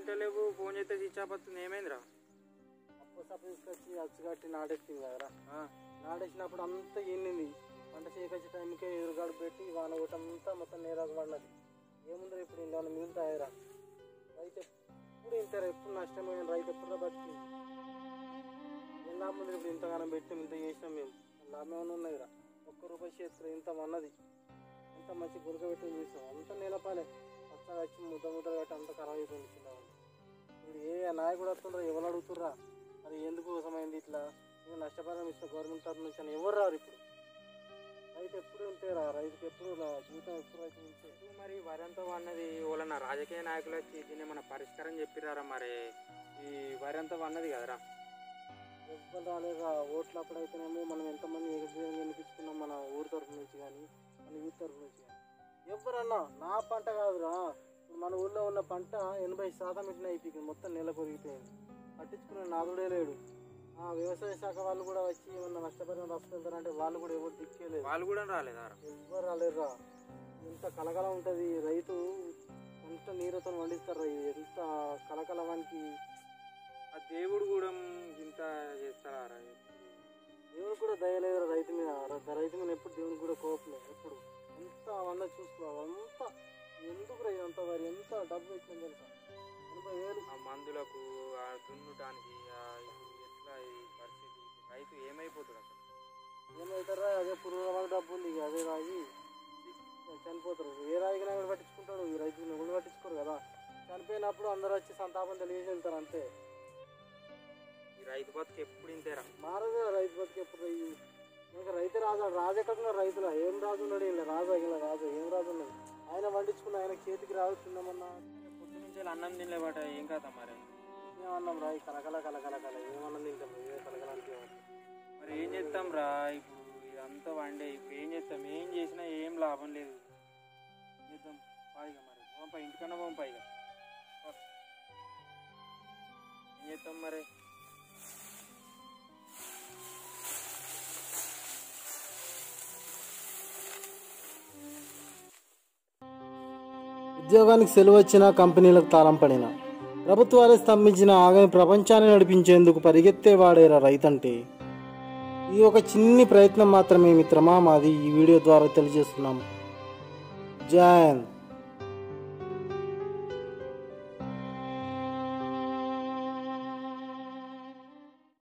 చేస్తలేవు, phone చేస్తే switch off వస్తుంది. ఏమైందిరా? అప్పు సప్పు తీసుకొచ్చి అచ్చు కట్టి నాటేస్తుంది కదరా. నాటేసినప్పుడు అంతా ఎండింది. పంట చేకొచ్చే టైంకే ఎదురుగాడు పెట్టి వాన ఒకటంతా మొత్తం నేలకు పడినది. ఏముందిరా ఇప్పుడు ఇంట్లో మిగులుతాయిరా. రైతు ఎప్పుడు ఇంటారా, ఎప్పుడు నష్టమైన రైతు ఎప్పుడు బతికింది. ఏం లాభం ఉంది ఇప్పుడు? ఇంతగానం పెట్టాం, ఇంత చేసినాం మేము, లాభం ఏమైనా ఉన్నదిరా? ₹1 చేస్తారు ఇంత అన్నది. ఎంత మంచి గురక పెట్టి చూసాం, అంత నేలపాలే పచ్చగా వచ్చి ముద్దలు కట్టి అంత ఖరాబ్ అయిపోయింది చిన్నవాళ్ళు. ఇప్పుడు ఏ నాయకుడు వస్తుండ్రా, ఎవరు అడుగుతుర్రా? అది ఎందుకు కోసమైంది ఇట్లా, ఇంకా నష్టపరిహారం ఇస్తే గవర్నమెంట్ తరఫు నుంచి అని ఎవరు రారు. ఇప్పుడు రైతు ఎప్పుడు ఉంటేరా, రైతుకి ఎప్పుడు జీవితం ఎప్పుడు రైతు ఉంటే. మరి వరి అంతా అన్నది వాళ్ళ రాజకీయ నాయకులు వచ్చి దీన్ని మన పరిష్కారం చెప్పిరారా? మరి ఈ వరి అంతా అన్నది కదరా, ఎవ్వరు రాలేదురా. ఓట్లు అప్పుడైతేనేమో మనం ఎంతమంది వినిపించుకున్నాం మన ఊరి తరఫు నుంచి కానీ మన యూత్ తరఫు నుంచి కానీ. ఎవరన్నా నా పంట కాదురా, మన ఊళ్ళో ఉన్న పంట 80% ఇట్లా అయిపోయింది, మొత్తం నెల పెరిగిపోయింది. పట్టించుకునే నాదుడే లేడు. వ్యవసాయ శాఖ వాళ్ళు కూడా వచ్చి ఏమన్నా నష్టపరిహారం రాసుకెళ్తారంటే వాళ్ళు కూడా ఎవరు దిక్కేలేదు. వాళ్ళు కూడా రాలేదా? ఎవ్వరు రాలేదురా. ఎంత కలకల ఉంటుంది. రైతు ఎంత నీరుతో పండిస్తారు. ఎంత కలకలవానికి ఆ దేవుడు కూడా ఇంత చేస్తారా? దేవుడు కూడా దయలేదు రైతు మీద. రైతు మీద ఎప్పుడు దేవుడికి కూడా కోపలేదు. ఎప్పుడు ఎంత వంద చూసుకోవాలి అంత ఎందుకు రైతు అంత వారి ఎంత డబ్బు పెట్టింది తెలుసా? 80,000 ఆ మందులకు, ఆ దున్నుటానికి. ఎట్లా ఈ పరిస్థితి? రైతు ఏమైపోతుంది అసలు? ఏమవుతారా? అదే పురుగుల డబ్బు ఉంది, అదే రాగి చనిపోతారు. ఏ రాయిగా ఎవరు పట్టించుకుంటాడు? ఈ రైతుని ఎవరు పట్టించుకోరు కదా. చనిపోయినప్పుడు అందరూ వచ్చి సంతాపం తెలియజేసి వెళ్తారు అంతే. ఈ రైతు బతుకు ఎప్పుడు ఇంతేరా? మారదు రైతు బతుకు ఎప్పుడు. ఇంకా రైతు రాజు, రాజు ఎక్కడున్నారు? రైతులా ఏం రాజు ఉన్నాడు? ఇలా రాజు ఇలా రాజు ఏం రాజు ఉన్నాడు? ఆయన పండించుకున్న ఆయన చేతికి రాదు. తిన్నామన్నా పొద్దు నుంచి అన్నం తినలేబట. ఏం కాదా మరి? ఏమన్నాం రా? కలకల కలకల కల ఏమన్నా తింటాం, ఏ కలకల అంటే. మరి ఏం చేస్తాం రా? ఇప్పుడు ఇదంతా వండే, ఇప్పుడు ఏం చేస్తాం? ఏం చేసినా ఏం లాభం లేదు. చేద్దాం పాయిగా, మరి పోంపా, ఇంటికన్నా పోంపా. ఇక ఏం చేస్తాం మరి? ఉద్యోగానికి సెలవు వచ్చిన, కంపెనీలకు తాళం పడిన, ప్రభుత్వాలే స్తంభించిన ఆగని ప్రపంచాన్ని నడిపించేందుకు పరిగెత్తేవాడేరా రైతంటే. ఇది ఒక చిన్ని ప్రయత్నం మాత్రమే మిత్రమా మాది. ఈ వీడియో ద్వారా తెలియజేస్తున్నాం. జై హింద్.